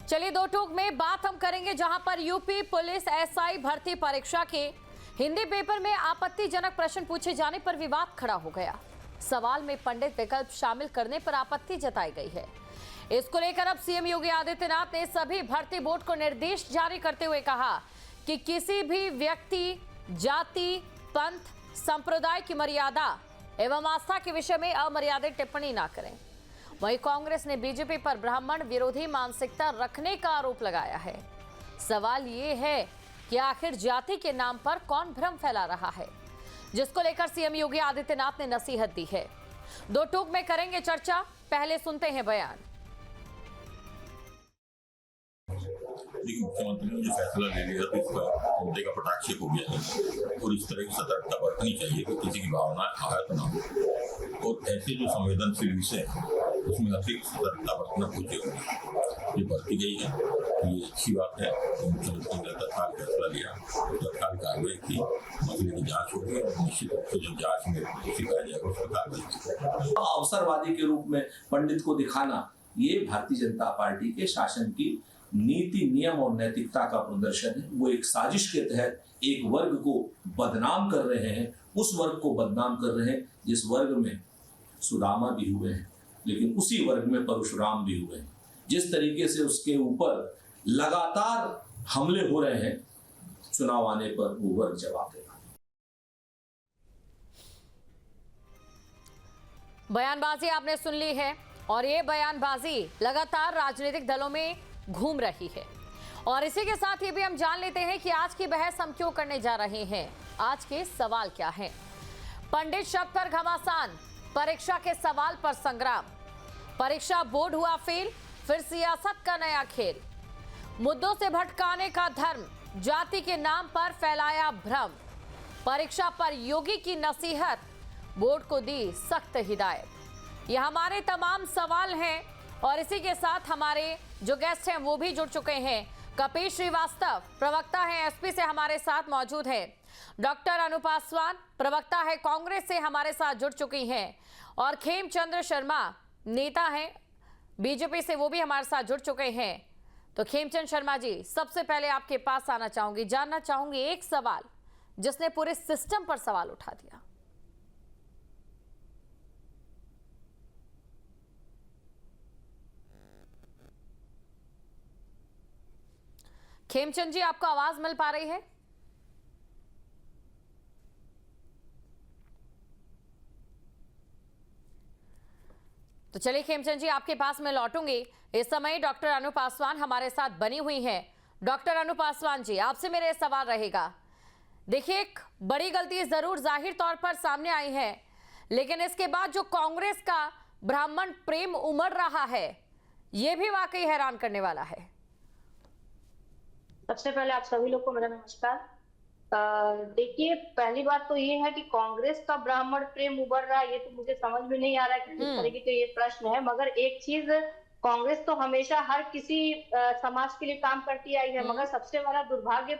चलिए दो टूक में बात हम करेंगे जहां पर यूपी पुलिस एसआई भर्ती परीक्षा के हिंदी पेपर में आपत्तिजनक प्रश्न पूछे जाने पर विवाद खड़ा हो गया। सवाल में पंडित विकल्प शामिल करने पर आपत्ति जताई गई है। इसको लेकर अब सीएम योगी आदित्यनाथ ने सभी भर्ती बोर्ड को निर्देश जारी करते हुए कहा कि किसी भी व्यक्ति, जाति, पंथ, संप्रदाय की मर्यादा एवं आस्था के विषय में अमर्यादित टिप्पणी न करें। वहीं कांग्रेस ने बीजेपी पर ब्राह्मण विरोधी मानसिकता रखने का आरोप लगाया है। सवाल ये है कि आखिर जाति के नाम पर कौन भ्रम फैला रहा है, जिसको लेकर सीएम योगी आदित्यनाथ ने नसीहत दी है। दो टूक में करेंगे चर्चा, पहले सुनते हैं बयान। लेकिन मुख्यमंत्री ने जो फैसला ले लिया तो इसका मुद्दे का पटाक्षेप हो गया है और इस तरह की सतर्कता बरतनी चाहिए कि किसी की भावना आहत न हो और ऐसे जो संवेदनशील विषय है उसमें अतिरिक्त सतर्कता बरतना बहुत जरूरी। ये बरती गई है, ये अच्छी बात है। मुख्यमंत्री ने तत्काल फैसला लिया, तत्काल कार्रवाई की, मसले की जांच होगी और निश्चित रूप से जो जांच में सिखाया जाएगा उस पर कार्रवाई। अवसरवादी के रूप में पंडित को दिखाना, ये भारतीय जनता पार्टी के शासन की नीति, नियम और नैतिकता का प्रदर्शन है। वो एक साजिश के तहत एक वर्ग को बदनाम कर रहे हैं, उस वर्ग को बदनाम कर रहे हैं जिस वर्ग में सुदामा भी हुए हैं, लेकिन उसी वर्ग में परशुराम भी हुए हैं। जिस तरीके से उसके ऊपर लगातार हमले हो रहे हैं, चुनाव आने पर वो वर्ग जवाब देगा। बयानबाजी आपने सुन ली है और ये बयानबाजी लगातार राजनीतिक दलों में घूम रही है। और इसी के साथ ये भी हम जान लेते हैं कि आज की बहस हम क्यों करने जा रहे हैं। आज के सवाल क्या हैं? पंडित शब्द पर घमासान, परीक्षा के सवाल पर संग्राम, परीक्षा बोर्ड हुआ फेल, फिर सियासत का नया खेल, मुद्दों से भटकाने का धर्म, जाति के नाम पर फैलाया भ्रम, परीक्षा पर योगी की नसीहत, बोर्ड को दी सख्त हिदायत। ये हमारे तमाम सवाल हैं और इसी के साथ हमारे जो गेस्ट हैं वो भी जुड़ चुके हैं। कपिल श्रीवास्तव प्रवक्ता हैं एसपी से हमारे साथ मौजूद हैं। डॉक्टर अनु पासवान प्रवक्ता है कांग्रेस से हमारे साथ जुड़ चुकी हैं और खेमचंद्र शर्मा नेता हैं बीजेपी से, वो भी हमारे साथ जुड़ चुके हैं। तो खेमचंद शर्मा जी, सबसे पहले आपके पास आना चाहूंगी, जानना चाहूंगी एक सवाल जिसने पूरे सिस्टम पर सवाल उठा दिया। खेमचंद जी, आपको आवाज मिल पा रही है? तो चलिए खेमचंद जी, आपके पास मैं लौटूंगी। इस समय डॉक्टर अनु पासवान हमारे साथ बनी हुई हैं। डॉक्टर अनु पासवान जी, आपसे मेरे सवाल रहेगा। देखिए, एक बड़ी गलती जरूर जाहिर तौर पर सामने आई है, लेकिन इसके बाद जो कांग्रेस का ब्राह्मण प्रेम उमड़ रहा है, यह भी वाकई हैरान करने वाला है। सबसे पहले आप सभी लोग को मेरा नमस्कार। देखिए, पहली बात तो ये है कि कांग्रेस का ब्राह्मण प्रेम उभर रहा है, ये तो मुझे समझ में नहीं आ रहा है कि किस तरीके के ये प्रश्न है। मगर एक चीज, कांग्रेस तो हमेशा हर किसी समाज के लिए काम करती आई है, मगर सबसे बड़ा दुर्भाग्य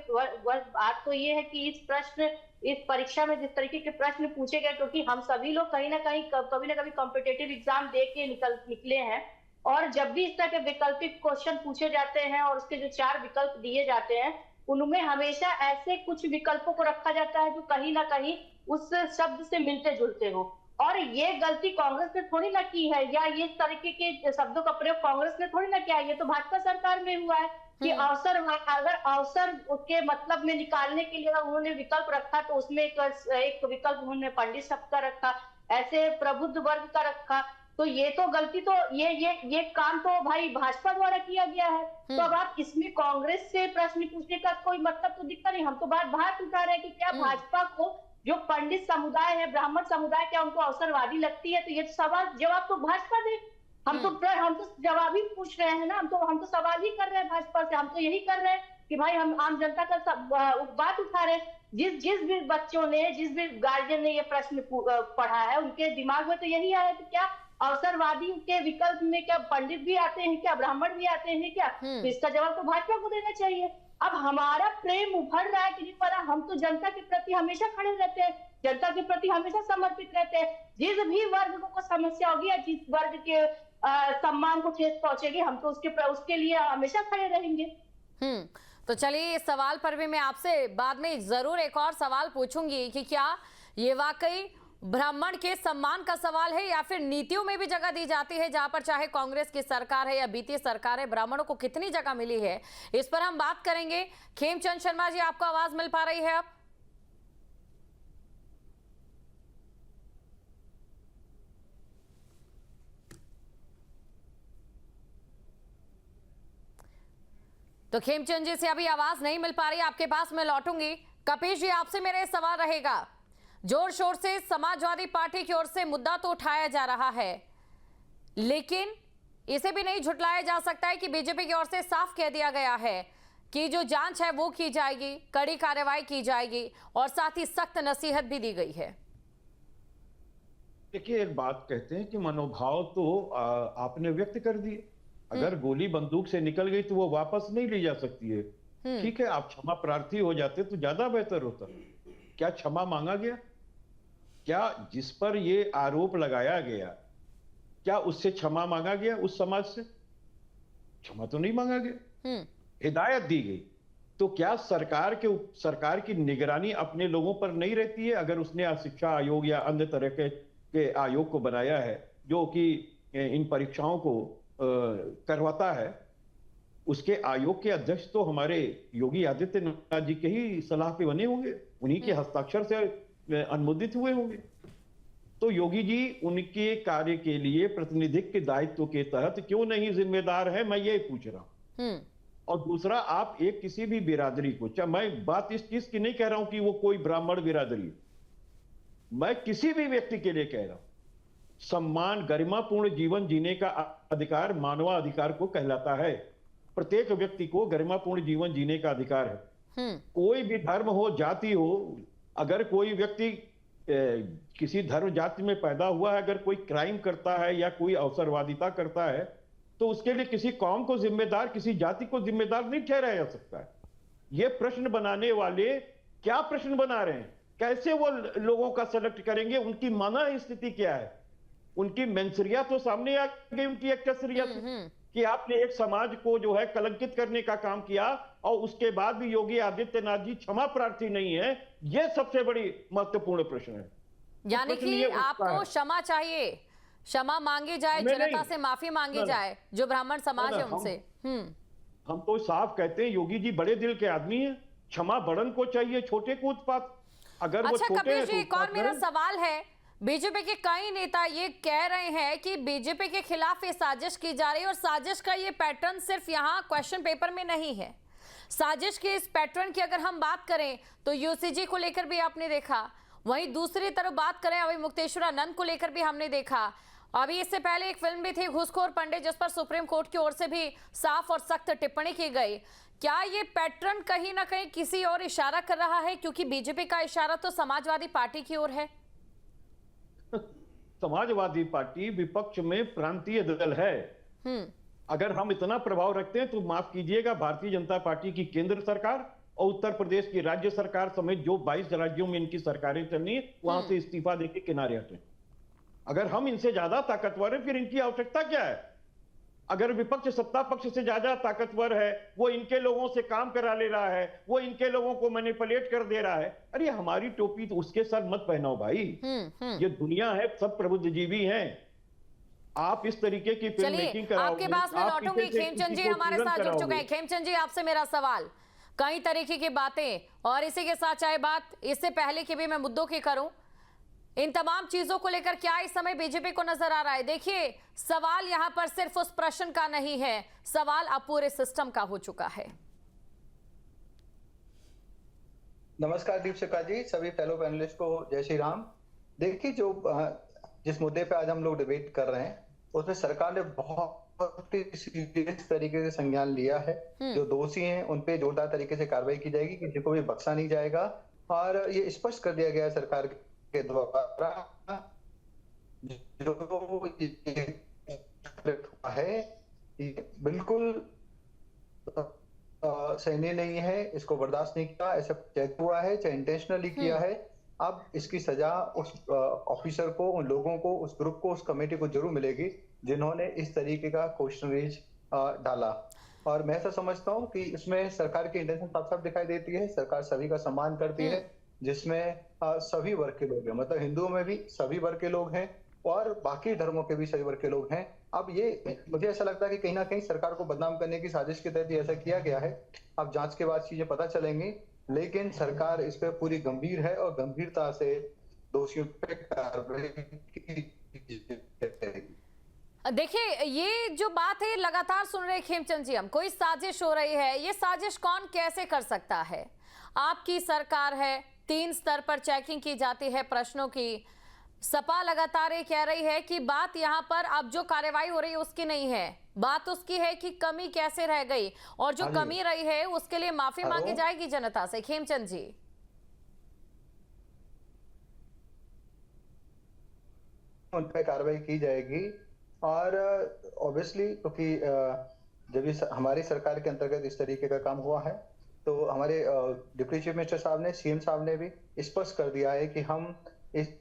बात तो ये है कि इस परीक्षा में जिस तरीके के प्रश्न पूछे गए, क्योंकि हम सभी लोग कहीं ना कहीं कभी ना कभी कॉम्पिटेटिव एग्जाम दे के निकले हैं, और जब भी इस तरह के वैकल्पिक क्वेश्चन पूछे जाते हैं और उसके जो 4 विकल्प दिए जाते हैं, उनमें हमेशा ऐसे कुछ विकल्पों को रखा जाता है जो कहीं ना कहीं उस शब्द से मिलते जुलते हो। और ये गलती कांग्रेस ने थोड़ी ना की है, या ये तरीके के शब्दों का प्रयोग कांग्रेस ने थोड़ी ना किया है, ये तो भाजपा सरकार में हुआ है कि अगर अवसर के मतलब में निकालने के लिए उन्होंने विकल्प रखा तो उसमें एक विकल्प उन्होंने पंडित शब्द का रखा, ऐसे प्रबुद्ध वर्ग का रखा। तो ये तो गलती तो ये काम तो भाई भाजपा द्वारा किया गया है। तो अब आप इसमें कांग्रेस से प्रश्न पूछने का कोई मतलब तो दिखता नहीं। हम तो बात उठा रहे हैं कि क्या भाजपा को जो पंडित समुदाय है, ब्राह्मण समुदाय, क्या उनको अवसरवादी लगती है? तो ये सवाल जवाब तो भाजपा दे। हम तो जवाब ही पूछ रहे हैं ना, हम तो सवाल ही कर रहे हैं भाजपा से। हम तो यही कर रहे हैं कि भाई हम आम जनता का बात उठा रहे हैं। जिस भी बच्चों ने, जिस भी गार्जियन ने ये प्रश्न पढ़ा है, उनके दिमाग में तो यही आया कि क्या अवसरवादी के विकल्प में क्या पंडित भी आते हैं, क्या ब्राह्मण भी आते हैं क्या? तो इसका जवाब तो भाजपा को देना चाहिए। अब हमारा प्रेम उभर रहा है कि हम तो जनता के प्रति हमेशा खड़े रहते हैं, जनता के प्रति हमेशा समर्पित रहते हैं। जिस भी वर्ग को समस्या होगी या जिस वर्ग के सम्मान को ठेस पहुंचेगी, हम तो उसके लिए हमेशा खड़े रहेंगे। तो चलिए, इस सवाल पर भी मैं आपसे बाद में जरूर एक और सवाल पूछूंगी कि क्या ये वाकई ब्राह्मण के सम्मान का सवाल है या फिर नीतियों में भी जगह दी जाती है, जहां पर चाहे कांग्रेस की सरकार है या बीती सरकार है, ब्राह्मणों को कितनी जगह मिली है, इस पर हम बात करेंगे। खेमचंद शर्मा जी, आपको आवाज मिल पा रही है अब? तो खेमचंद जी से अभी आवाज नहीं मिल पा रही, आपके पास मैं लौटूंगी। कपिश जी, आपसे मेरा सवाल रहेगा, जोर शोर से समाजवादी पार्टी की ओर से मुद्दा तो उठाया जा रहा है, लेकिन इसे भी नहीं झुटलाया जा सकता है कि बीजेपी की ओर से साफ कह दिया गया है कि जो जांच है वो की जाएगी, कड़ी कार्रवाई की जाएगी और साथ ही सख्त नसीहत भी दी गई है। देखिए, एक बात कहते हैं कि मनोभाव तो आपने व्यक्त कर दिए। अगर गोली बंदूक से निकल गई तो वो वापस नहीं ली जा सकती है। ठीक है, आप क्षमा प्रार्थी हो जाते तो ज्यादा बेहतर होता। क्या क्षमा मांगा गया? क्या जिस पर ये आरोप लगाया गया, क्या उससे क्षमा मांगा गया? उस समाज से क्षमा तो नहीं मांगा गया। हिदायत दी गई। तो क्या सरकार की निगरानी अपने लोगों पर नहीं रहती है? अगर उसने शिक्षा आयोग या अन्य तरह के आयोग को बनाया है जो कि इन परीक्षाओं को करवाता है, उसके आयोग के अध्यक्ष तो हमारे योगी आदित्यनाथ जी के ही सलाह पे बने होंगे, उन्हीं के हस्ताक्षर से अनुमोदित हुए होंगे। तो योगी जी उनके कार्य के लिए प्रतिनिधित्व के दायित्व के तहत क्यों नहीं जिम्मेदार है, मैं ये पूछ रहा हूं। और दूसरा, आप एक किसी भी बिरादरी को, चाहे मैं बात इस चीज की नहीं कह रहा हूं कि वो कोई ब्राह्मण बिरादरी है, मैं किसी भी व्यक्ति के लिए कह रहा हूं, सम्मान गरिमापूर्ण जीवन जीने का अधिकार मानवाधिकार को कहलाता है। प्रत्येक व्यक्ति को गरिमापूर्ण जीवन जीने का अधिकार है। कोई भी धर्म हो, जाति हो, अगर कोई व्यक्ति किसी धर्म जाति में पैदा हुआ है, अगर कोई क्राइम करता है या कोई अवसरवादिता करता है, तो उसके लिए किसी कौम को जिम्मेदार, किसी जाति को जिम्मेदार नहीं ठहराया जा सकता है। ये प्रश्न बनाने वाले क्या प्रश्न बना रहे हैं? कैसे वो लोगों का सेलेक्ट करेंगे? उनकी मानव स्थिति क्या है? उनकी मेंसरिया तो सामने आ गई, उनकी एक्टसरिया कि आपने एक समाज को जो है कलंकित करने का काम किया और उसके बाद भी योगी आदित्यनाथ जी क्षमा प्रार्थी नहीं है। यह सबसे बड़ी महत्वपूर्ण प्रश्न है। यानी कि आपको क्षमा चाहिए, क्षमा मांगी जाए, जनता से माफी मांगी जाए, जो ब्राह्मण समाज है उनसे। हम तो साफ कहते हैं, योगी जी बड़े दिल के आदमी हैं, क्षमा बड़न को चाहिए, छोटे को उत्पात। अगर वो छोटे कपिल जी, एक और मेरा सवाल है, बीजेपी के कई नेता ये कह रहे हैं कि बीजेपी के खिलाफ ये साजिश की जा रही है और साजिश का ये पैटर्न सिर्फ यहाँ क्वेश्चन पेपर में नहीं है। साजिश के इस पैटर्न की अगर हम बात करें तो यूसीजी को लेकर भी आपने देखा, वहीं दूसरी तरफ बात करें अभी मुक्तेश्वरानंद को लेकर भी हमने देखा। अभी इससे पहले एक फिल्म भी थी घूसखोर पंडित, जिस पर सुप्रीम कोर्ट की ओर से भी साफ और सख्त टिप्पणी की गई। क्या ये पैटर्न कहीं ना कहीं किसी और इशारा कर रहा है? क्योंकि बीजेपी का इशारा तो समाजवादी पार्टी की ओर है। समाजवादी पार्टी विपक्ष में प्रांतीय दल है। अगर हम इतना प्रभाव रखते हैं तो माफ कीजिएगा, भारतीय जनता पार्टी की केंद्र सरकार और उत्तर प्रदेश की राज्य सरकार समेत जो 22 राज्यों में इनकी सरकारें चलनी है, वहां से इस्तीफा देके किनारे हटें। अगर हम इनसे ज्यादा ताकतवर है, फिर इनकी आवश्यकता क्या है? अगर विपक्ष सत्ता पक्ष से ज्यादा ताकतवर है, वो इनके लोगों से काम करा ले रहा है, वो इनके लोगों को मैनिपुलेट कर दे रहा है, अरे हमारी टोपी तो उसके सर मत पहनाओ भाई। ये दुनिया है, सब प्रबुद्धजीवी हैं। आप इस तरीके की फिल्म मेकिंग कराओगे। आपके पास मैं लौटूंगी। खेमचंद जी हमारे साथ जुड़ चुके हैं। खेमचंद जी, आपसे मेरा सवाल, कई तरीके की बातें और इसी के साथ चाहे बात इससे पहले की भी मैं मुद्दों की करूं, इन तमाम चीजों को लेकर क्या इस समय बीजेपी को नजर आ रहा है? देखिए, सवाल यहां पर सिर्फ उस प्रश्न का नहीं है, सवाल अब पूरे सिस्टम का हो चुका है। नमस्कार दीपशिखा जी, सभी फेलो पैनलिस्ट को जय श्री राम। देखिए, जिस मुद्दे पे आज हम लोग डिबेट कर रहे हैं उसमें सरकार ने बहुत ही सीरियस तरीके से संज्ञान लिया है। जो दोषी हैं उन पे जोरदार तरीके से कार्रवाई की जाएगी, किसी को भी बख्शा नहीं जाएगा। और ये स्पष्ट कर दिया गया है सरकार के द्वारा जो हुआ है बिल्कुल सही नहीं है, इसको बर्दाश्त नहीं किया। ऐसा चेक हुआ है, चाहे इंटेंशनली किया है। अब इसकी सजा उस ऑफिसर को, उन लोगों को, उस ग्रुप को, उस कमेटी को जरूर मिलेगी जिन्होंने इस तरीके का क्वेश्चन डाला। और मैं ऐसा समझता हूँ कि इसमें सरकार की इंटेंशन साफ साफ दिखाई देती है। सरकार सभी का सम्मान करती है, जिसमें सभी वर्ग के लोग हैं, मतलब हिंदुओं में भी सभी वर्ग के लोग हैं और बाकी धर्मों के भी सभी वर्ग के लोग हैं। अब ये मुझे ऐसा लगता है कि कहीं ना कहीं सरकार को बदनाम करने की साजिश के तहत ऐसा किया गया है। अब जांच के बाद चीजें पता चलेंगी, लेकिन सरकार इस पर पूरी गंभीर है और गंभीरता से दोषियों पर कार्रवाई की जाएगी। देखिए, ये जो बात है लगातार सुन रहे खेमचंद जी, हम कोई साजिश हो रही है, ये साजिश कौन कैसे कर सकता है? आपकी सरकार है, 3 स्तर पर चेकिंग की जाती है प्रश्नों की। सपा लगातार ये कह रही है कि बात यहाँ पर अब जो कार्रवाई हो रही है उसकी नहीं है, बात उसकी है कि कमी कैसे रह गई, और जो कमी रही है उसके लिए माफी मांगी जाएगी जनता से। खेमचंद जी, उन पर कार्रवाई की जाएगी और ऑब्वियसली क्योंकि जब ये हमारी सरकार के अंतर्गत इस तरीके का काम हुआ है तो हमारे डिप्टी चीफ मिनिस्टर साहब ने, सीएम साहब ने भी स्पष्ट कर दिया है कि हम इस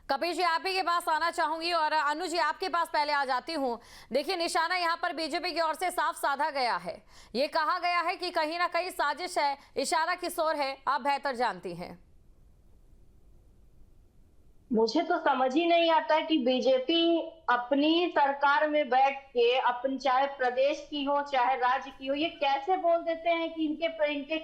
कपिल जी आप ही के पास आना चाहूंगी और अनु जी आपके पास पहले आ जाती हूं। देखिए, निशाना यहां पर बीजेपी की ओर से साफ साधा गया है, ये कहा गया है कि कहीं ना कहीं साजिश है, इशारा किस ओर है आप बेहतर जानती हैं। मुझे तो समझ ही नहीं आता है कि बीजेपी अपनी सरकार में बैठ के अपन, चाहे प्रदेश की हो चाहे राज्य की हो, ये कैसे बोल देते हैं कि इनके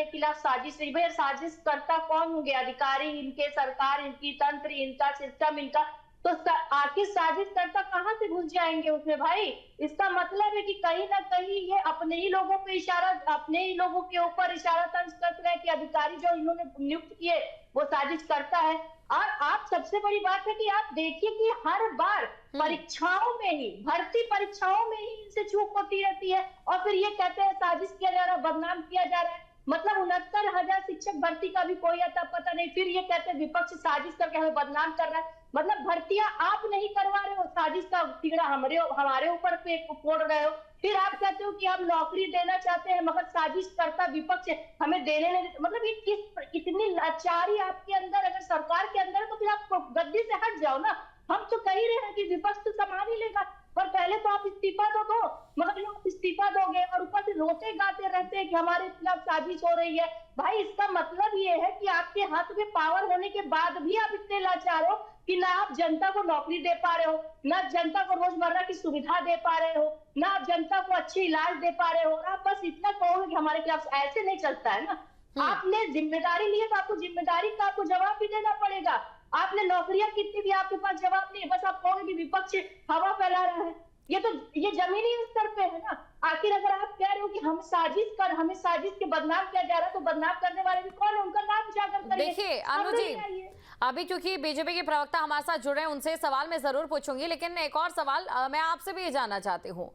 खिलाफ साजिश है। भाई साजिश करता कौन होंगे? अधिकारी, इनके सरकार, इनकी तंत्र, इनका सिस्टम, इनका तो आखिर साजिश करता कहाँ से घुस जाएंगे उसमें भाई? इसका मतलब है कि कहीं ना कहीं ये अपने ही लोगों पे इशारा, अपने ही लोगों के ऊपर इशारा तंज कर रहे हैं कि अधिकारी जो इन्होंने नियुक्त किए वो साजिश करता है। और आप सबसे बड़ी बात है कि आप देखिए कि हर बार परीक्षाओं में ही, भर्ती परीक्षाओं में ही इनसे चूक होती रहती है और फिर ये कहते हैं साजिश किया जा रहा है, बदनाम किया जा रहा है। मतलब 69,000 शिक्षक भर्ती का भी कोई अता पता नहीं, फिर ये कहते हैं विपक्ष साजिश करके हमें बदनाम कर रहा है। मतलब भर्तियां आप नहीं करवा रहे हो, साजिश का तिगड़ा हमारे ऊपर फोड़ रहे हो। फिर आप कहते हो कि हम नौकरी देना चाहते हैं मगर साजिश करता विपक्ष हमें देने नहीं। मतलब ये इतनी लाचारी आपके अंदर अगर सरकार के अंदर है तो फिर आप गद्दी से हट जाओ ना। हम तो कह ही रहे हैं कि विपक्ष तो संभाल ही लेगा, पर पहले तो आप इस्तीफा तो दो। मगर आप इस्तीफा दोगे और ऊपर से रोते गाते रहते हैं कि हमारे खिलाफ साजिश हो रही है। भाई इसका मतलब ये है कि आपके हाथ में पावर होने के बाद भी आप इतने लाचार हो कि ना आप जनता को नौकरी दे पा रहे हो, ना जनता को रोजमर्रा की सुविधा दे पा रहे हो, ना आप जनता को अच्छी इलाज दे पा रहे हो। आप बस इतना कहोगे कि हमारे खिलाफ, ऐसे नहीं चलता है ना। आपने जिम्मेदारी ली है तो आपको जिम्मेदारी का आपको जवाब भी देना पड़ेगा। आपने नौकरियां कितनी भी आपके पास जवाब नहीं है, बस आप कहोगे कि विपक्ष हवा फैला रहा है। ये जमीनी स्तर पे है ना। आखिर अगर आप कह रहे हो कि हमें साजिश के बदनाम किया जा रहा है तो बदनाम करने वाले भी कौन है, उनका नाम उजागर करिए। देखिए अनु जी, अभी क्योंकि बीजेपी के प्रवक्ता हमारे साथ जुड़े हैं, उनसे सवाल मैं जरूर पूछूंगी, लेकिन एक और सवाल मैं आपसे भी ये जानना चाहती हूँ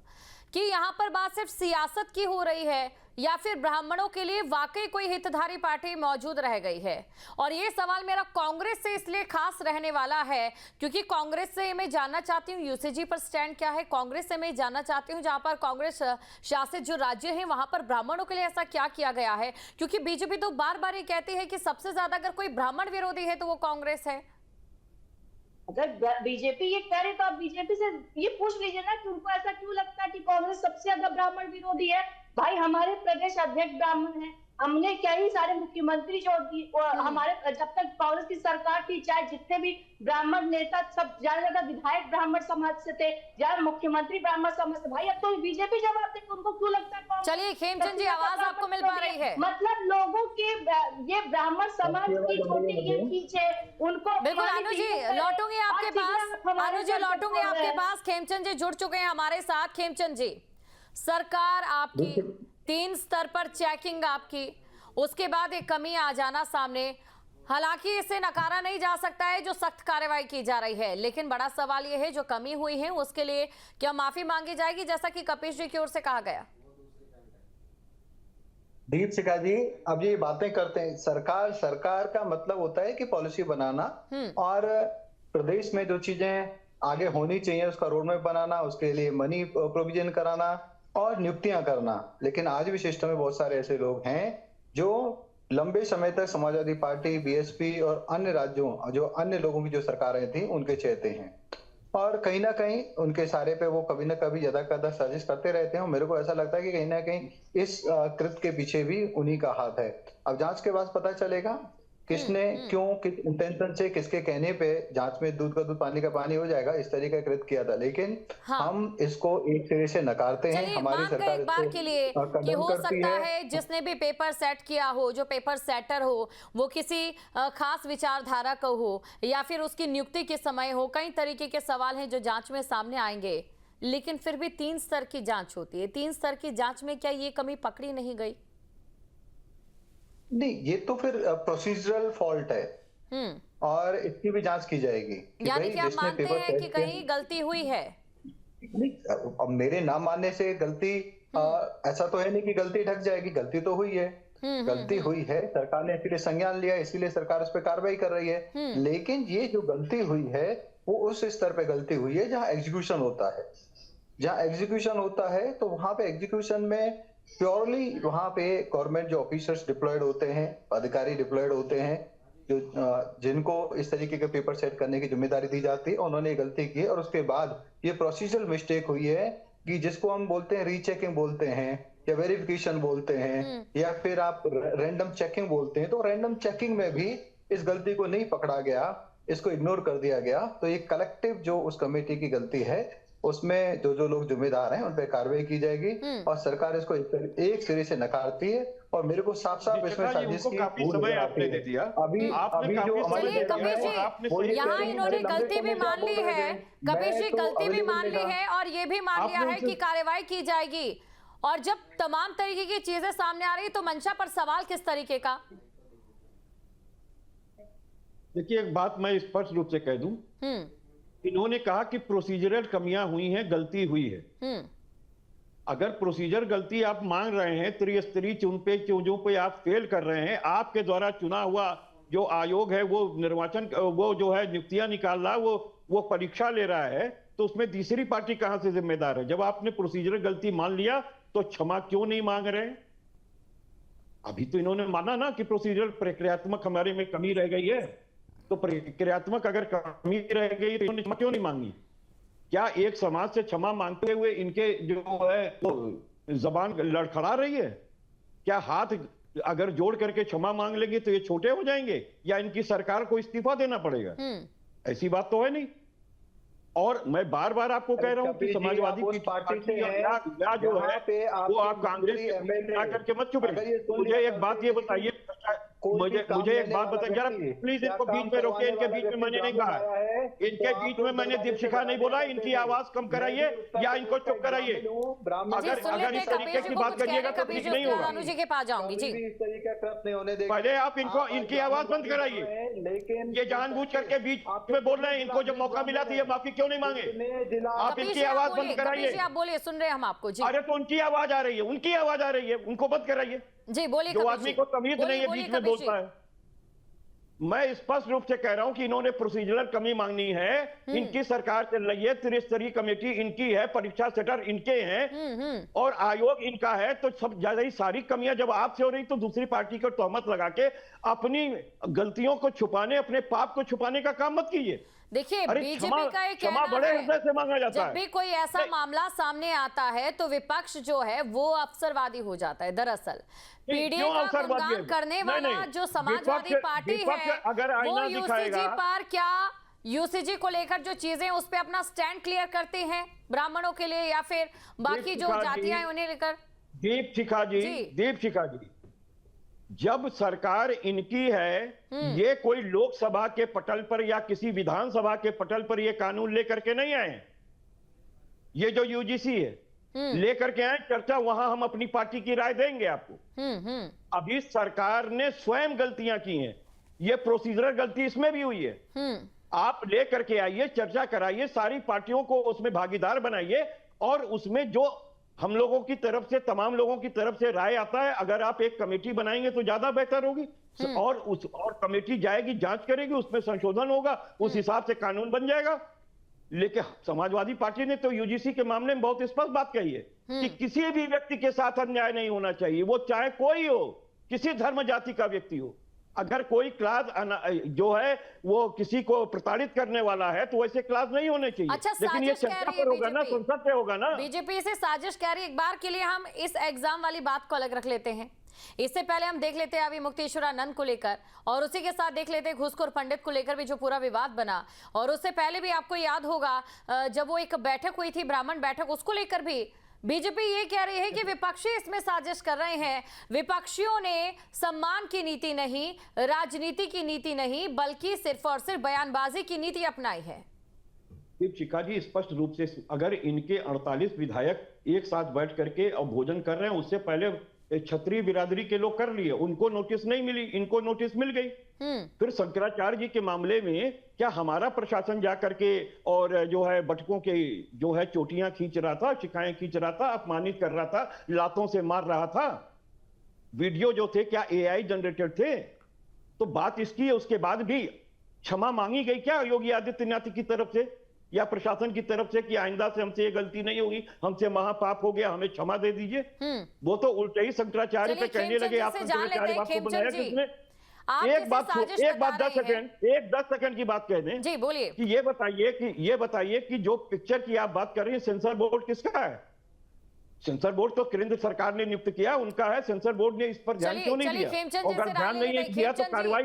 कि यहाँ पर बात सिर्फ सियासत की हो रही है या फिर ब्राह्मणों के लिए वाकई कोई हितधारी पार्टी मौजूद रह गई है। और ये सवाल मेरा कांग्रेस से इसलिए खास रहने वाला है क्योंकि कांग्रेस से मैं जानना चाहती हूँ यूसीजी पर स्टैंड क्या है। कांग्रेस से मैं जानना चाहती हूँ जहां पर कांग्रेस शासित जो राज्य है वहां पर ब्राह्मणों के लिए ऐसा क्या किया गया है, क्योंकि बीजेपी तो बार बार ये कहती है कि सबसे ज्यादा अगर कोई ब्राह्मण विरोधी है तो वो कांग्रेस है। अगर बीजेपी ये कह रही तो आप बीजेपी से ये पूछ लीजिए ना कि उनको ऐसा क्यों लगता है कि कांग्रेस सबसे ज्यादा ब्राह्मण विरोधी है। भाई हमारे प्रदेश अध्यक्ष ब्राह्मण है, हमने कई सारे मुख्यमंत्री जो हमारे जब तक कांग्रेस की सरकार थी, चाहे जितने भी ब्राह्मण नेता, सब ज्यादा विधायक ब्राह्मण समाज से थे, ज्यादा मुख्यमंत्री ब्राह्मण समाज से। भाई अब तो बीजेपी जवाब देगी, उनको क्यों लगता है। चलिए खेमचंद जी, आवाज आपको मिल पा रही है? मतलब लोगों के ये ब्राह्मण समाज की छोटी ये चीज है, उनको बिल्कुल। अनु जी लौटूंगे आपके पास, अनु जी लौटूंगे आपके पास। खेमचंद जी जुड़ चुके हैं हमारे साथ। खेमचंद जी, सरकार आपकी, 3 स्तर पर चेकिंग आपकी, उसके बाद एक कमी आ जाना सामने, हालांकि इसे नकारा नहीं जा सकता है जो सख्त कार्रवाई की जा रही है, लेकिन बड़ा सवाल यह है जो कमी हुई है उसके लिए क्या माफी मांगी जाएगी जैसा कि कपिल जी की ओर से कहा गया? दीपशिखा जी, अब ये बातें करते हैं, सरकार का मतलब होता है कि पॉलिसी बनाना और प्रदेश में जो चीजें आगे होनी चाहिए उसका रोड मैप बनाना, उसके लिए मनी प्रोविजन कराना और नियुक्तियां करना। लेकिन आज भी सिस्टम में बहुत सारे ऐसे लोग हैं जो लंबे समय तक समाजवादी पार्टी, बीएसपी और अन्य राज्यों जो अन्य लोगों की जो सरकारें थी उनके चहेते हैं, और कहीं ना कहीं उनके इशारे पे वो कभी ना कभी ज्यादा ज्यादा साजिश करते रहते हैं। और मेरे को ऐसा लगता है कि कहीं ना कहीं इस कृत्य के पीछे भी उन्हीं का हाथ है। अब जांच के बाद पता चलेगा किसने क्यों, किस इंटेंशन से, किसके कहने पे जांच में दूध का दूध पानी का पानी हो जाएगा, इस तरीके का कृत्य किया था। लेकिन हाँ। हम इसको एक सिरे से नकारते हैं। चलिए हमारी मान गए सरकार एक बार इसको के लिए कि कंडेम हो करती सकता है जिसने भी पेपर सेट किया हो, जो पेपर सेटर हो, वो किसी खास विचारधारा का हो या फिर उसकी नियुक्ति के समय हो। कई तरीके के सवाल हैं जो जांच में सामने आएंगे, लेकिन फिर भी 3 स्तर की जांच होती है। 3 स्तर की जांच में क्या ये कमी पकड़ी नहीं गई? नहीं, ये तो फिर प्रोसीजरल फॉल्ट है और इसकी भी जांच की जाएगी कि यानी भाई कि आप जिसने मानते पेपर हैं सेट कि किया। कहीं गलती हुई है? नहीं, अब मेरे ना मानने से गलती ऐसा तो है नहीं कि गलती ढक जाएगी। गलती तो हुई है, गलती हुई है, सरकार ने इसीलिए संज्ञान लिया, इसीलिए सरकार उस पर कार्रवाई कर रही है। लेकिन ये जो गलती हुई है वो उस स्तर पे गलती हुई है जहां एग्जीक्यूशन होता है। जहां एग्जीक्यूशन होता है तो वहां पे एग्जीक्यूशन में प्योरली वहां पे गवर्नमेंट जो ऑफिसर्स डिप्लॉयड होते हैं, अधिकारी डिप्लॉयड होते हैं, जो जिनको इस तरीके के पेपर सेट करने की जिम्मेदारी दी जाती है, उन्होंने ये गलती की है। और उसके बाद ये प्रोसीजरल मिस्टेक हुई है कि जिसको हम बोलते हैं रीचेकिंग बोलते हैं या वेरिफिकेशन बोलते हैं या फिर आप रैंडम चेकिंग बोलते हैं। तो रैंडम चेकिंग में भी इस गलती को नहीं पकड़ा गया, इसको इग्नोर कर दिया गया। तो ये कलेक्टिव जो उस कमेटी की गलती है, उसमें जो जो लोग जिम्मेदार हैं उन पे कार्रवाई की जाएगी और सरकार इसको एक सिरे से नकारती है। और मेरे को साफ साफ इसमें साजिश की काफी भूल समय नजर आपने आती दे है। दिया। अभी आपने जो काफी हमारे चलिए समय कपिल दिया और आपने जी, सही यहाँ कहा। इन्होंने गलती भी मान ली है, कपिल जी गलती भी मान ली है और ये भी मान लिया है कि कार्रवाई की जाएगी। और जब तमाम तरीके की चीजें सामने आ रही तो मंशा पर सवाल किस तरीके का? देखिए, एक बात मैं स्पष्ट रूप से कह दूं, इन्होंने कहा कि प्रोसीजरल कमियां हुई हैं, गलती हुई है। अगर प्रोसीजर गलती आप मान रहे हैं, त्रिस्तरीय चीजों पे आप फेल कर रहे हैं, आपके द्वारा चुना हुआ जो आयोग है वो निर्वाचन, वो जो है नियुक्तियां निकाल रहा है, वो परीक्षा ले रहा है, तो उसमें तीसरी पार्टी कहां से जिम्मेदार है? जब आपने प्रोसीजरल गलती मान लिया तो क्षमा क्यों नहीं मांग रहे? अभी तो इन्होंने माना ना कि प्रोसीजरल प्रक्रियात्मक हमारे में कमी रह गई है, तो प्रक्रियात्मक अगर कमी रह गई तो इन्होंने क्षमा क्यों नहीं मांगी? क्या एक समाज से क्षमा मांगते हुए इनके जो है तो जबान लड़खड़ा रही है? क्या हाथ अगर जोड़ करके क्षमा मांग लेंगे तो ये छोटे हो जाएंगे या इनकी सरकार को इस्तीफा देना पड़ेगा? ऐसी बात तो है नहीं। और मैं बार बार आपको कह रहा हूं कि समाजवादी की पार्टी से या जो है वो आप कांग्रेस करके मत चुप रहिए। मुझे एक बात ये बताइए, मुझे एक बात बताइए प्लीज, इनको बीच में रोकिए। इनके बीच में मैंने नहीं कहा, इनके बीच में मैंने दीपशिखा नहीं बोला। इनकी आवाज कम कराइए या इनको चुप कराइए। अगर इस तरीके की बात करिएगा तो ठीक नहीं होगा। अनुजी के पास जाऊंगी जी। इस तरीके का नहीं होने देंगे। पहले आप इनको इनकी आवाज बंद कराइए। लेकिन ये जानबूझ करके बीच में बोल रहे हैं। इनको जब मौका मिला तो ये माफी क्यों नहीं मांगे? आप इनकी आवाज बंद कराइए। आप बोलिए, सुन रहे हैं हम आपको जी। अरे तो उनकी आवाज आ रही है, उनकी आवाज आ रही है, उनको बंद कराइए। जी बोलिए। जो आदमी को तमीज नहीं है बीच में बोलता है। मैं स्पष्ट रूप से कह रहा हूं कि इन्होंने प्रोसीजरल कमी मांगनी है। इनकी सरकार चल रही है, त्रिस्तरीय कमेटी इनकी है, परीक्षा सेटर इनके हैं और आयोग इनका है। तो सब ज्यादा ही सारी कमियां जब आपसे हो रही तो दूसरी पार्टी को तोहमत लगा के अपनी गलतियों को छुपाने, अपने पाप को छुपाने का काम मत कीजिए। देखिए, बीजेपी का एक क्षमा बड़े हृदय से मांगा जाता जब है। भी कोई ऐसा मामला सामने आता है तो विपक्ष जो है वो अवसरवादी हो जाता है। दरअसल पीडीए का गुणगान करने वाला जो समाजवादी पार्टी है वो यूसीजी पर क्या, यूसीजी को लेकर जो चीजें उस पे अपना स्टैंड क्लियर करते हैं ब्राह्मणों के लिए या फिर बाकी जो जातियां हैं उन्हें लेकर? दीपशिखा जी, जब सरकार इनकी है, ये कोई लोकसभा के पटल पर या किसी विधानसभा के पटल पर ये कानून लेकर के नहीं आए। ये जो यूजीसी है लेकर के आए चर्चा, वहां हम अपनी पार्टी की राय देंगे आपको। अभी सरकार ने स्वयं गलतियां की हैं, ये प्रोसीजरल गलती इसमें भी हुई है। आप लेकर के आइए, चर्चा कराइए, सारी पार्टियों को उसमें भागीदार बनाइए और उसमें जो हम लोगों की तरफ से, तमाम लोगों की तरफ से राय आता है, अगर आप एक कमेटी बनाएंगे तो ज्यादा बेहतर होगी। और कमेटी जाएगी, जांच करेगी, उसमें संशोधन होगा, उस हिसाब से कानून बन जाएगा। लेकिन समाजवादी पार्टी ने तो यूजीसी के मामले में बहुत स्पष्ट बात कही है कि किसी भी व्यक्ति के साथ अन्याय नहीं होना चाहिए, वो चाहे कोई हो, किसी धर्म जाति का व्यक्ति हो, अगर कोई क्लास जो है वो किसी को प्रताड़ित करने वाला है तो वैसे क्लास नहीं होने चाहिए। अच्छा, लेकिन ये साजिश कह चर्चा रही है पर होगा ना, बीजेपी। संसद पे होगा ना। बीजेपी से साजिश कह रही है। एक बार के लिए हम इस एग्जाम वाली बात को अलग रख लेते हैं। इससे पहले हम देख लेते हैं अभी मुक्तेश्वरानंद को लेकर, और उसी के साथ देख लेते हैं घूसखोर पंडित को लेकर भी जो पूरा विवाद बना। और उससे पहले भी आपको याद होगा जब वो एक बैठक हुई थी, ब्राह्मण बैठक, उसको लेकर भी बीजेपी ये कह रही है कि विपक्षी इसमें साजिश कर रहे हैं। विपक्षियों ने सम्मान की नीति नहीं, राजनीति की नीति नहीं, बल्कि सिर्फ और सिर्फ बयानबाजी की नीति अपनाई है। शिखा जी, स्पष्ट रूप से अगर इनके 48 विधायक एक साथ बैठ करके और भोजन कर रहे हैं, उससे पहले क्षत्रिय बिरादरी के लोग कर लिए, उनको नोटिस नहीं मिली, इनको नोटिस मिल गई। फिर शंकराचार्य जी के मामले में क्या हमारा प्रशासन जा करके और जो है बटकों के जो है चोटियां खींच रहा था, शिकायत खींच रहा था, अपमानित कर रहा था, लातों से मार रहा था? वीडियो जो थे क्या एआई जनरेटेड थे? तो बात इसकी है। उसके बाद भी क्षमा मांगी गई क्या योगी आदित्यनाथ की तरफ से या प्रशासन की तरफ से कि आइंदा से हमसे ये गलती नहीं होगी, हमसे महापाप हो गया, हमें क्षमा दे दीजिए? वो तो उल्टे ही शंकराचार्य पे कहने लगे आप शंकराचार्य बात को बनाया किसने? एक बात 10 सेकंड की बात कह दें जी, बोलिए। कि ये बताइए कि जो पिक्चर की आप बात कर रही हैं, सेंसर बोर्ड किसका है? सेंसर बोर्ड तो केंद्र सरकार ने नियुक्त किया, उनका है। सेंसर बोर्ड ने इस पर ध्यान क्यों नहीं दिया? और अगर ध्यान नहीं दिया तो कार्रवाई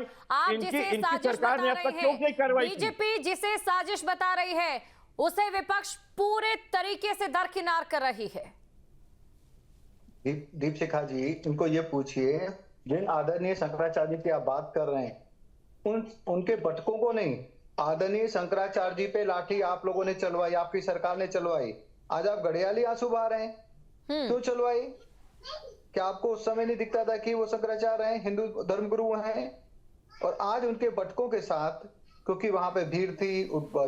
इनकी सरकार ने अब तक क्यों नहीं कार्रवाई की? बीजेपी जिसे साजिश बता रही है उसे विपक्ष पूरे तरीके से दरकिनार कर रही है। दीप शिखा जी, इनको ये पूछिए, जिन आदरणीय शंकराचार्य की आप बात कर रहे हैं, उनके बटकों को नहीं, आदरणीय शंकराचार्य जी पे लाठी आप लोगों ने चलवाई, आपकी सरकार ने चलवाई। आज आप गड़ियाली आंसू बहा रहे हैं, क्यों चलवाई? क्या आपको उस समय नहीं दिखता था कि वो शंकराचार्य हैं, हिंदू धर्मगुरु हैं? और आज उनके बटकों के साथ, क्योंकि वहां पे भीड़ थी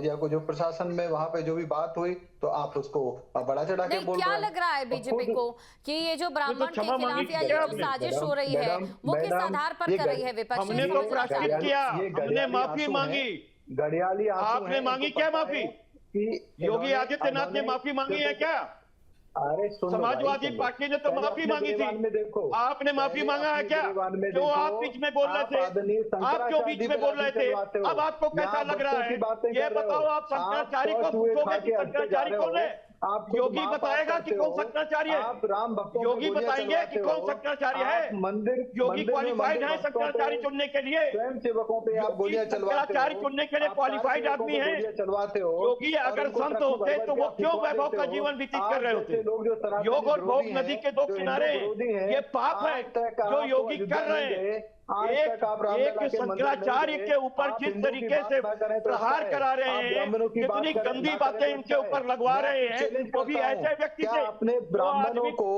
या जो प्रशासन में वहां पे जो भी बात हुई, तो आप उसको बड़ा चढ़ा के बोल रहे हैं। क्या लग रहा है बीजेपी को कि ये जो ब्राह्मण के खिलाफ या ये जो साजिश हो रही है वो किस आधार पर कर रही है विपक्ष? हमने तो प्राश्चित किया, हमने माफी मांगी। गड़ियाली आपने मांगी क्या माफी? योगी आदित्यनाथ ने माफी मांगी है क्या? अरे समाजवादी पार्टी ने तो माफी मांगी थी, आपने माफी मांगा है क्या? जो आप बीच में बोल रहे थे, आप क्यों बीच में बोल रहे थे? अब आपको कैसा लग रहा है ये बताओ। आप शंकराचार्य को पूछोगे कि शंकराचार्य कौन है? योगी बताएगा कि कौन शंकराचार्य है? योगी बताएंगे कि कौन शंकराचार्य है? योगी क्वालिफाइड है शंकराचार्य चुनने के लिए? स्वयं सेवकों पे आप गोलियां चलवाते हो, शंकराचार्य चुनने के लिए क्वालिफाइड आदमी है। योगी अगर संत होते तो वो क्यों वैभव का जीवन व्यतीत कर रहे होते? योग और भोग नदी के दो किनारे, ये पाप है जो योगी कर रहे हैं। एक शंकराचार्य के ऊपर जिस तरीके से प्रहार करा रहे हैं, कितनी गंदी बातें इनके ऊपर लगवा रहे हैं, वो भी ऐसे व्यक्ति से अपने ब्राह्मणों को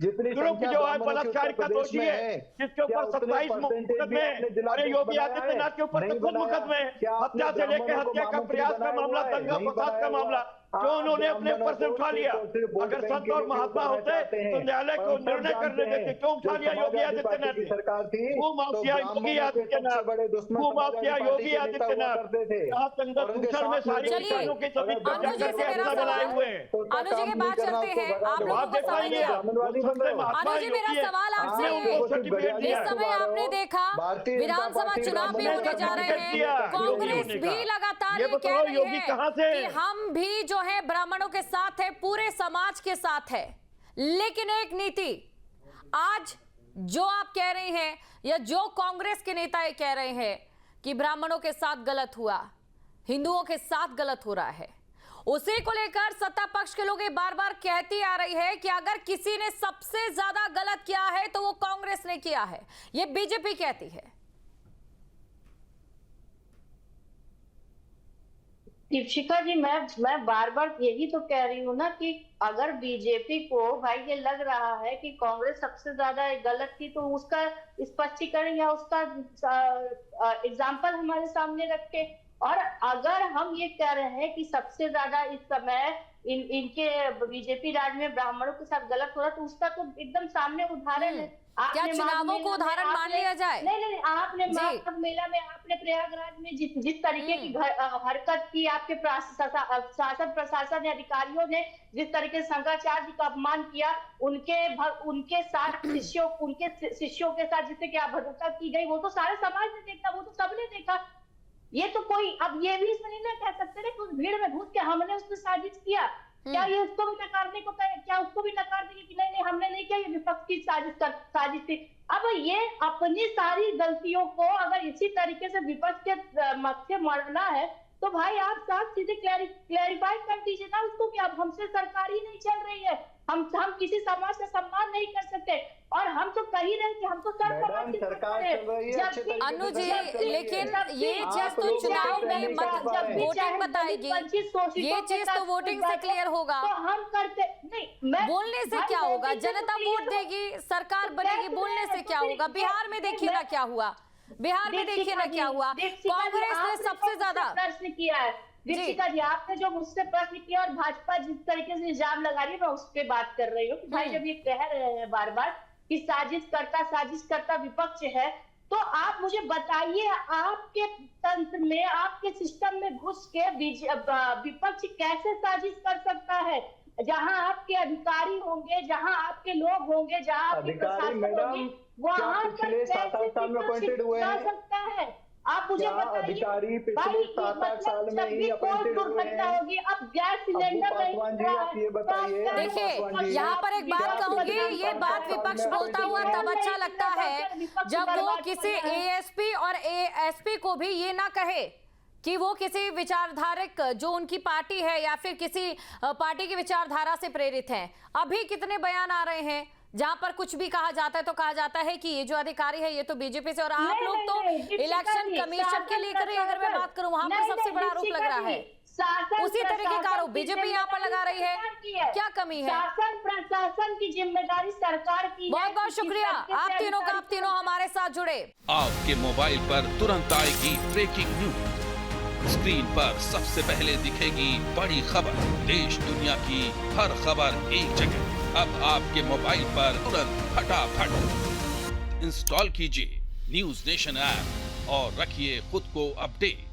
जितनी ग्रुप जो है बलात्कार का दोषी है, जिसके ऊपर 27 मुकदमे, अरे योगी आदित्यनाथ के ऊपर तो खुद मुकदमे, हत्या से लेकर हत्या का प्रयास का मामला, दंगा फसाद का मामला, जो उन्होंने अपने ऊपर से उठा लिया। अगर संत और महात्मा होते तो न्यायालय को निर्णय करने देते, क्यों उठा लिया योगी आदित्यनाथ ने? वो माफिया योगी आदित्यनाथ, वो माफिया योगी आदित्यनाथ, यहाँ संगत दूषण में सारी किसानों के सभी बनाए हुए हैं। अनुज जी की बात करते हैं, आप लोगों को समझ लिया। अनुज जी, मेरा सवाल आपसे है, इस समय आपने देखा विधानसभा चुनाव भी होने जा रहे हैं, कांग्रेस भी लगातार ये कह रही है कि हम भी जो है ब्राह्मणों के साथ है, पूरे समाज के साथ है। लेकिन एक नीति आज जो आप कह रहे हैं या जो कांग्रेस के नेता ये कह रहे हैं कि ब्राह्मणों के साथ गलत हुआ, हिंदुओं के साथ गलत हो रहा है, उसी को लेकर सत्ता पक्ष के लोग ये बार बार कहती आ रही है कि अगर किसी ने सबसे ज्यादा गलत किया है तो वो कांग्रेस ने किया है। ये बीजेपी कहती है। दीपशिखा जी, मैं बार बार यही तो कह रही हूँ ना कि अगर बीजेपी को भाई ये लग रहा है कि कांग्रेस सबसे ज्यादा गलत थी, तो उसका स्पष्टीकरण या उसका एग्जाम्पल हमारे सामने रख के और अगर हम ये कह रहे हैं कि सबसे ज्यादा इस समय इनके बीजेपी राज में ब्राह्मणों के साथ गलत हो रहा, तो उसका तो एकदम सामने उदाहरण है। क्या चुनावों को उदाहरण मान लिया जाए? नहीं, आपने माघ मेला में, आपने प्रयागराज में जिस तरीके की हरकत की, आपके शासन प्रशासन अधिकारियों ने जिस तरीके से शंकराचार्य जी का अपमान किया, उनके साथ उनके शिष्यों के साथ जिससे कि अभद्रता की गई, वो तो सारे समाज ने देखा, वो तो सबने देखा। ये तो कोई अब ये भी इसमें नहीं कह सकते ना कि उस भीड़ में घुस के हमने उसमें साजिश किया। क्या ये उसको भी नकारने को क्या उसको भी नकार देंगे कि नहीं हमने नहीं किया, ये विपक्ष की साजिश थी। अब ये अपनी सारी गलतियों को अगर इसी तरीके से विपक्ष के मत्थे मरना है तो भाई आप साफ सीधे क्लैरिफाई कर दीजिए ना उसको कि अब हमसे सरकार ही नहीं चल रही है, हम किसी समाज से सम्मान नहीं कर सकते। और हम तो कह ही रहे कि हम तो सरकार चल रही है अच्छे तरीके अनु जी, से, लेकिन ये चीज तो चुनाव में वोटिंग बताएगी, ये चीज तो वोटिंग से क्लियर होगा। तो हम करते नहीं, बोलने से क्या होगा? जनता वोट देगी, सरकार बनेगी, बोलने से क्या होगा? बिहार में देखिए ना क्या हुआ, बिहार में देखिए ना क्या हुआ। कांग्रेस ने सबसे ज्यादा प्रश्न किया है। दीक्षिता जी, आपने जो मुझसे प्रश्न किया और भाजपा जिस तरीके से इल्जाम लगा रही है, मैं उस पर बात कर रही हूँ कि भाई जब ये कह रहे हैं बार बार कि साजिश करता विपक्ष है, तो आप मुझे बताइए आपके तंत्र में, आपके सिस्टम में घुस के विपक्ष कैसे साजिश कर सकता है? जहां आपके अधिकारी होंगे, जहां आपके लोग होंगे, जहां आपके प्रशासन होंगे, वहां पिछले 7-8 साल में अपॉइंटेड हुए हैं सकता है? आप मुझे बताइए अधिकारी पिछले 7-8 साल में ही अपॉइंटेड हुए हैं। होगी, अब गैस सिलेंडर पासवान जी आप ये बताइए। देखिए यहाँ पर एक बात कहूंगी, ये बात विपक्ष बोलता हुआ तब अच्छा लगता है जब वो किसी एएसपी और एएसपी को भी ये ना कहे कि वो किसी विचारधारक जो उनकी पार्टी है या फिर किसी पार्टी की विचारधारा से प्रेरित हैं। अभी कितने बयान आ रहे हैं जहां पर कुछ भी कहा जाता है तो कहा जाता है कि ये जो अधिकारी है ये तो बीजेपी से, और आप लोग तो इलेक्शन कमीशन के लेकर अगर मैं बात करूं वहां पर सबसे बड़ा आरोप लग रहा है, उसी तरीके का आरोप बीजेपी यहाँ पर लगा रही है। क्या कमी है? शासन प्रशासन की जिम्मेदारी सरकार की। बहुत बहुत शुक्रिया आप तीनों हमारे साथ जुड़े। आपके मोबाइल पर तुरंत आएगी ब्रेकिंग न्यूज, स्क्रीन पर सबसे पहले दिखेगी बड़ी खबर, देश दुनिया की हर खबर एक जगह। अब आपके मोबाइल पर तुरंत फटाफट इंस्टॉल कीजिए न्यूज़ नेशन ऐप और रखिए खुद को अपडेट।